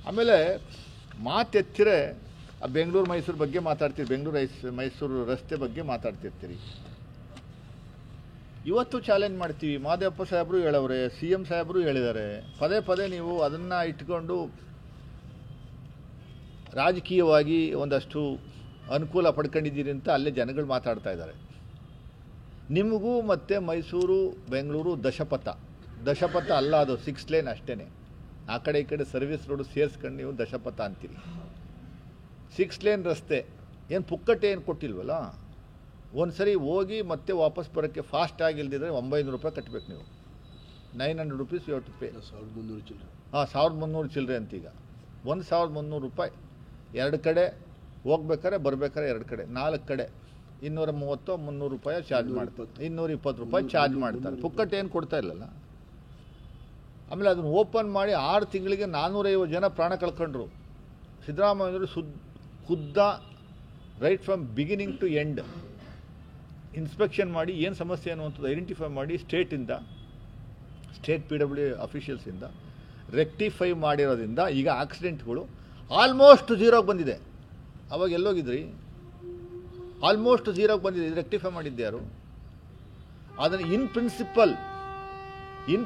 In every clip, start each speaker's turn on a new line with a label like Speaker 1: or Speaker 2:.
Speaker 1: ಆಮೇಲೆ ಮಾತೆತ್ತಿರೆ ಬೆಂಗಳೂರು ಮೈಸೂರು ಬಗ್ಗೆ ಮಾತಾಡ್ತೀರಿ, ಬೆಂಗಳೂರು ಮೈಸೂರು ರಸ್ತೆ ಬಗ್ಗೆ ಮಾತಾಡ್ತಿರ್ತೀರಿ. ಇವತ್ತು ಚಾಲೆಂಜ್ ಮಾಡ್ತೀವಿ. ಮಾದೇವಪ್ಪ ಸಾಹೇಬರು ಹೇಳವ್ರೆ, CM ಸಾಹೇಬರು ಹೇಳಿದ್ದಾರೆ. ಪದೇ ಪದೇ ನೀವು ಅದನ್ನು ಇಟ್ಕೊಂಡು ರಾಜಕೀಯವಾಗಿ ಒಂದಷ್ಟು ಅನುಕೂಲ ಪಡ್ಕೊಂಡಿದ್ದೀರಿ ಅಂತ ಅಲ್ಲೇ ಜನಗಳು ಮಾತಾಡ್ತಾ ಇದ್ದಾರೆ. ನಿಮಗೂ ಮತ್ತು ಮೈಸೂರು ಬೆಂಗಳೂರು ದಶಪಥ ಅಲ್ಲ, ಅದು 6 ಲೇನ್ ಅಷ್ಟೇ. ಆ ಕಡೆ ಈ ಕಡೆ ಸರ್ವಿಸ್ ರೋಡು ಸೇರಿಸ್ಕೊಂಡು ನೀವು ದಶಪಥ ಅಂತೀರಿ. 6 ಲೇನ್ ರಸ್ತೆ ಏನು ಪುಕ್ಕಟ್ಟೆ ಏನು ಕೊಟ್ಟಿಲ್ವಲ್ಲ. ಒಂದು ಸರಿ ಹೋಗಿ ಮತ್ತೆ ವಾಪಸ್ ಬರೋಕ್ಕೆ ಫಾಸ್ಟ್ ಆಗಿಲ್ದಿದ್ರೆ 900 ರೂಪಾಯಿ ಕಟ್ಟಬೇಕು ನೀವು. 900 rupees you have to pay.
Speaker 2: 1300 ಚಿಲ್ಲರೆ.
Speaker 1: 1300 ಚಿಲ್ಲರೆ ಅಂತೀಗ. 1300 ರೂಪಾಯಿ 2 ಕಡೆ ಹೋಗ್ಬೇಕಾರೆ ಬರಬೇಕಾರೆ 2 ಕಡೆ 4 ಕಡೆ 230 300 ರೂಪಾಯಿ ಚಾರ್ಜ್ ಮಾಡ್ತಾರೆ. 220 ರೂಪಾಯಿ ಚಾರ್ಜ್ ಮಾಡ್ತಾರೆ. ಪುಕ್ಕಟ್ಟೆ ಏನು ಕೊಡ್ತಾ ಇಲ್ಲಲ್ಲ. ಆಮೇಲೆ ಅದನ್ನು ಓಪನ್ ಮಾಡಿ 6 ತಿಂಗಳಿಗೆ 450 ಜನ ಪ್ರಾಣ ಕಳ್ಕೊಂಡ್ರು. ಸಿದ್ದರಾಮಯ್ಯವರು ಖುದ್ದ right from beginning to end inspection ಮಾಡಿ ಏನು ಸಮಸ್ಯೆ ಅನ್ನುವಂಥದ್ದು ಐಡೆಂಟಿಫೈ ಮಾಡಿ ಸ್ಟೇಟ್ PWD ಅಫಿಷಿಯಲ್ಸಿಂದ ರೆಕ್ಟಿಫೈ ಮಾಡಿರೋದ್ರಿಂದ ಈಗ ಆಕ್ಸಿಡೆಂಟ್ಗಳು ಆಲ್ಮೋಸ್ಟ್ ಝೀರೋಗೆ ಬಂದಿದೆ. ಅವಾಗ ಎಲ್ಲೋಗಿದ್ರಿ? ಆಲ್ಮೋಸ್ಟ್ ಝೀರೋಗೆ ಬಂದಿದೆ. ಇದು ರೆಕ್ಟಿಫೈ ಮಾಡಿದ್ದೆ ಯಾರು? ಅದನ್ನು ಇನ್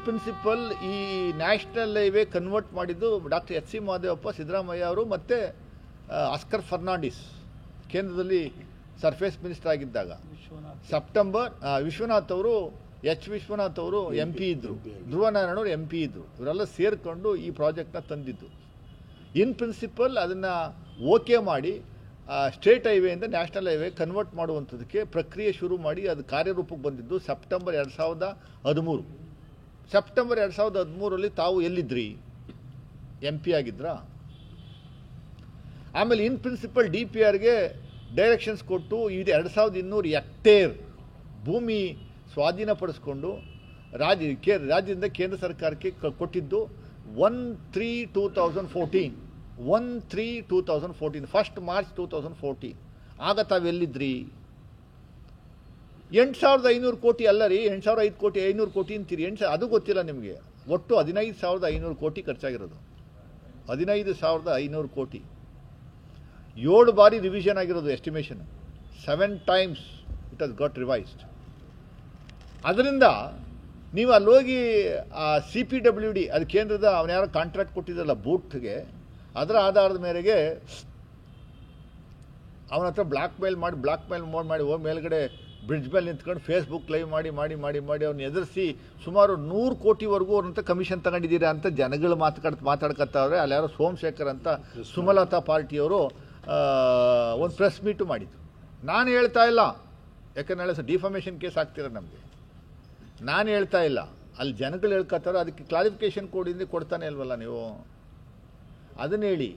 Speaker 1: ಪ್ರಿನ್ಸಿಪಲ್ ಈ ನ್ಯಾಷನಲ್ ಹೈವೇ ಕನ್ವರ್ಟ್ ಮಾಡಿದ್ದು ಡಾಕ್ಟರ್ H.C. ಮಾದೇವಪ್ಪ, ಸಿದ್ದರಾಮಯ್ಯ ಅವರು ಮತ್ತು ಆಸ್ಕರ್ ಫರ್ನಾಂಡಿಸ್ ಕೇಂದ್ರದಲ್ಲಿ ಸರ್ಫೇಸ್ ಮಿನಿಸ್ಟರ್ ಆಗಿದ್ದಾಗ. ವಿಶ್ವನಾಥ್ ಅವರು ವಿಶ್ವನಾಥ್ ಅವರು MP ಇದ್ದರು, ಧ್ರುವನಾರಾಯಣ ಅವರು MP ಇದ್ದರು. ಇವರೆಲ್ಲ ಸೇರಿಕೊಂಡು ಈ ಪ್ರಾಜೆಕ್ಟ್ನ ತಂದಿದ್ದು. ಇನ್ ಪ್ರಿನ್ಸಿಪಲ್ ಅದನ್ನು ಓಕೆ ಮಾಡಿ ಸ್ಟೇಟ್ ಹೈವೇಯಿಂದ ನ್ಯಾಷನಲ್ ಹೈವೇ ಕನ್ವರ್ಟ್ ಮಾಡುವಂಥದ್ದಕ್ಕೆ ಪ್ರಕ್ರಿಯೆ ಶುರು ಮಾಡಿ ಅದು ಕಾರ್ಯರೂಪಕ್ಕೆ ಬಂದಿದ್ದು ಸೆಪ್ಟೆಂಬರ್ 2013. ಸೆಪ್ಟೆಂಬರ್ 2013 ತಾವು ಎಲ್ಲಿದ್ರಿ? MP ಆಗಿದ್ರಾ? ಆಮೇಲೆ ಇನ್ ಪ್ರಿನ್ಸಿಪಲ್ DPRಗೆ ಡೈರೆಕ್ಷನ್ಸ್ ಕೊಟ್ಟು ಇದು 2200 ಹೆಕ್ಟೇರ್ ಭೂಮಿ ಸ್ವಾಧೀನಪಡಿಸ್ಕೊಂಡು ರಾಜ್ಯದಿಂದ ಕೇಂದ್ರ ಸರ್ಕಾರಕ್ಕೆ ಕೊಟ್ಟಿದ್ದು 1/3/2014 1 ಮಾರ್ಚ್ 2014. ಆಗ ತಾವೆಲ್ಲಿದ್ರಿ? 8,500 ಕೋಟಿ ಅಲ್ಲ ರೀ, 8,500 ಕೋಟಿ 500 ಕೋಟಿ ಅಂತೀರಿ. ಅದು ಗೊತ್ತಿಲ್ಲ ನಿಮಗೆ. ಒಟ್ಟು 15,500 ಕೋಟಿ ಖರ್ಚಾಗಿರೋದು. 15,500 ಕೋಟಿ 7 ಬಾರಿ ರಿವಿಷನ್ ಆಗಿರೋದು. Estimation 7 times it has got revised. ಅದರಿಂದ ನೀವು ಅಲ್ಲೋಗಿ CPWD ಅದು ಕೇಂದ್ರದ ಅವನ ಯಾರೋ ಕಾಂಟ್ರಾಕ್ಟ್ ಕೊಟ್ಟಿದ್ದಲ್ಲ ಬೂಟ್ಗೆ, ಅದರ ಆಧಾರದ ಮೇರೆಗೆ ಅವನ ಹತ್ರ ಬ್ಲಾಕ್ ಮೇಲ್ ಮಾಡಿ ಮೇಲ್ಗಡೆ ಬ್ರಿಡ್ಜ್ ಮೇಲೆ ನಿಂತ್ಕೊಂಡು ಫೇಸ್ಬುಕ್ ಲೈವ್ ಮಾಡಿ ಅವ್ರನ್ನ ಎದುರಿಸಿ ಸುಮಾರು 100 ಕೋಟಿವರೆಗೂ ಅವ್ರಂತ ಕಮಿಷನ್ ತಗೊಂಡಿದ್ದೀರಾ ಅಂತ ಜನಗಳು ಮಾತಾಡ್ಕೊತಾವ್ರೆ. ಅಲ್ಲಿ ಯಾರೋ ಸೋಮಶೇಖರ್ ಅಂತ ಸುಮಲತಾ ಪಾರ್ಟಿಯವರು ಒಂದು ಪ್ರೆಸ್ ಮೀಟು ಮಾಡಿದ್ದು. ನಾನು ಹೇಳ್ತಾ ಇಲ್ಲ, ಯಾಕಂದ್ರೆ ಡಿಫಾಮೇಷನ್ ಕೇಸ್ ಆಗ್ತಿರ ನಮಗೆ. ನಾನು ಹೇಳ್ತಾ ಇಲ್ಲ, ಅಲ್ಲಿ ಜನಗಳು ಹೇಳ್ಕೊತಾರೋ. ಅದಕ್ಕೆ ಕ್ಲಾರಿಫಿಕೇಷನ್ ಕೊಡ್ತಾನೆ ಇಲ್ವಲ್ಲ ನೀವು. ಅದನ್ನ ಹೇಳಿ.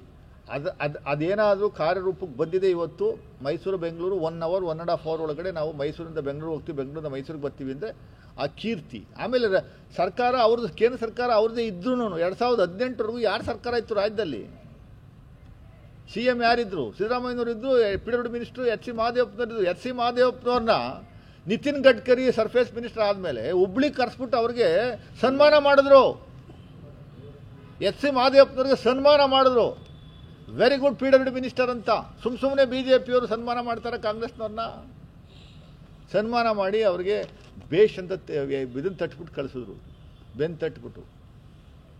Speaker 1: ಅದೇನಾದರೂ ಕಾರ್ಯರೂಪಕ್ಕೆ ಬಂದಿದೆ. ಇವತ್ತು ಮೈಸೂರು ಬೆಂಗಳೂರು 1 hour 1.5 hour ಒಳಗಡೆ ನಾವು ಮೈಸೂರಿಂದ ಬೆಂಗಳೂರು ಹೋಗ್ತೀವಿ, ಬೆಂಗಳೂರಿಂದ ಮೈಸೂರಿಗೆ ಬರ್ತೀವಿ ಅಂದರೆ ಆ ಕೀರ್ತಿ. ಆಮೇಲೆ ಸರ್ಕಾರ ಅವ್ರದ್ದು, ಕೇಂದ್ರ ಸರ್ಕಾರ ಅವ್ರದ್ದೇ ಇದ್ರೂ 2018ವರೆಗೂ ಯಾರು ಸರ್ಕಾರ ಇತ್ತು ರಾಜ್ಯದಲ್ಲಿ? CM ಯಾರಿದ್ರು? ಸಿದ್ದರಾಮಯ್ಯನವರು ಇದ್ದರು. PWD minister H.C. ಮಾದೇವಪ್ಪನವರಿದ್ರು. H.C. ಮಾದೇವಪ್ಪನವ್ರನ್ನ ನಿತಿನ್ ಗಡ್ಕರಿ ಸರ್ಫೇಸ್ ಮಿನಿಸ್ಟರ್ ಆದಮೇಲೆ ಹುಬ್ಳಿ ಕರೆಸ್ಬಿಟ್ಟು ಅವ್ರಿಗೆ ಸನ್ಮಾನ ಮಾಡಿದ್ರು. H.C. ಮಾದೇವಪ್ಪನವ್ರಿಗೆ ಸನ್ಮಾನ ಮಾಡಿದ್ರು. ವೆರಿ ಗುಡ್ PWD ಮಿನಿಸ್ಟರ್ ಅಂತ. ಸುಮ್ಮನೆ BJPಯವರು ಸನ್ಮಾನ ಮಾಡ್ತಾರೆ ಕಾಂಗ್ರೆಸ್ನವ್ರನ್ನ. ಸನ್ಮಾನ ಮಾಡಿ ಅವ್ರಿಗೆ ಬೇಷ್ ಅಂತ ಇದನ್ನು ತಟ್ಬಿಟ್ಟು ಕಳಿಸಿದ್ರು, ಬೆನ್ನು ತಟ್ಬಿಟ್ಟು.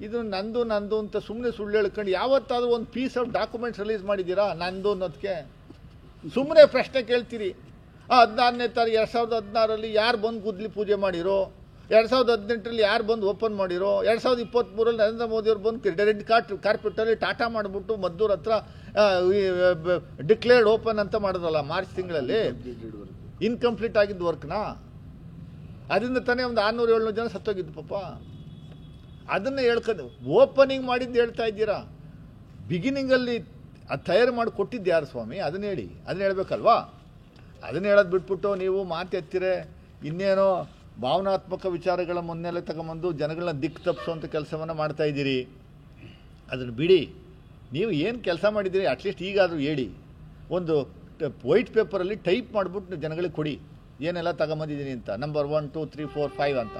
Speaker 1: ಇದು ನಂದು ಅಂತ ಸುಮ್ಮನೆ ಸುಳ್ಳು ಹೇಳ್ಕೊಂಡು ಯಾವತ್ತಾದರೂ ಒಂದು ಪೀಸ್ ಆಫ್ ಡಾಕ್ಯುಮೆಂಟ್ಸ್ ರಿಲೀಸ್ ಮಾಡಿದ್ದೀರಾ? ನಂದು ಅನ್ನೋದಕ್ಕೆ ಸುಮ್ಮನೆ ಪ್ರಶ್ನೆ ಕೇಳ್ತೀರಿ. 14ನೇ ತಾರೀಕು 2016 ಯಾರು ಬಂದು ಗುದ್ಲಿ ಪೂಜೆ ಮಾಡಿರೋ? 2018 ಯಾರು ಬಂದು ಓಪನ್ ಮಾಡಿರೋ? 2023 ನರೇಂದ್ರ ಮೋದಿ ಅವರು ಬಂದು ರೆಡ್ ಕಾರ್ಪೆಟಲ್ಲಿ ಟಾಟಾ ಮಾಡಿಬಿಟ್ಟು ಮದ್ದೂರ್ ಹತ್ರ ಡಿಕ್ಲೇರ್ಡ್ ಓಪನ್ ಅಂತ ಮಾಡಿದ್ರಲ್ಲ ಮಾರ್ಚ್ ತಿಂಗಳಲ್ಲಿ. ಇನ್ಕಂಪ್ಲೀಟ್ ಆಗಿದ್ದು ವರ್ಕ್ನ. ಅದರಿಂದ ತಾನೇ ಒಂದು 600-700 ಜನ ಸತ್ತೋಗಿದ್ದು ಪಾಪ. ಅದನ್ನು ಹೇಳ್ಕೊಂಡು ಓಪನಿಂಗ್ ಮಾಡಿದ್ದು ಹೇಳ್ತಾ ಇದ್ದೀರಾ. ಬಿಗಿನಿಂಗಲ್ಲಿ ಅದು ತಯಾರು ಮಾಡಿ ಕೊಟ್ಟಿದ್ದು ಯಾರು ಸ್ವಾಮಿ? ಅದನ್ನ ಹೇಳಿ. ಅದನ್ನ ಹೇಳ್ಬೇಕಲ್ವಾ? ಅದನ್ನ ಹೇಳೋದು ಬಿಟ್ಬಿಟ್ಟು ನೀವು ಮಾತೆತ್ತಿರೆ ಇನ್ನೇನೋ ಭಾವನಾತ್ಮಕ ವಿಚಾರಗಳ ಮುನ್ನೆಲೆ ತಗೊಂಬಂದು ಜನಗಳನ್ನ ದಿಕ್ಕು ತಪ್ಪಿಸುವಂಥ ಕೆಲಸವನ್ನು ಮಾಡ್ತಾ ಇದ್ದೀರಿ. ಅದನ್ನು ಬಿಡಿ. ನೀವು ಏನು ಕೆಲಸ ಮಾಡಿದ್ದೀರಿ ಅಟ್ಲೀಸ್ಟ್ ಈಗಾದರೂ ಹೇಳಿ. ಒಂದು ವೈಟ್ ಪೇಪರಲ್ಲಿ ಟೈಪ್ ಮಾಡಿಬಿಟ್ಟು ಜನಗಳಿಗೆ ಕೊಡಿ, ಏನೆಲ್ಲ ತಗೊಂಬಂದಿದ್ದೀನಿ ಅಂತ. ನಂಬರ್ 1 2 3 4 5 ಅಂತ.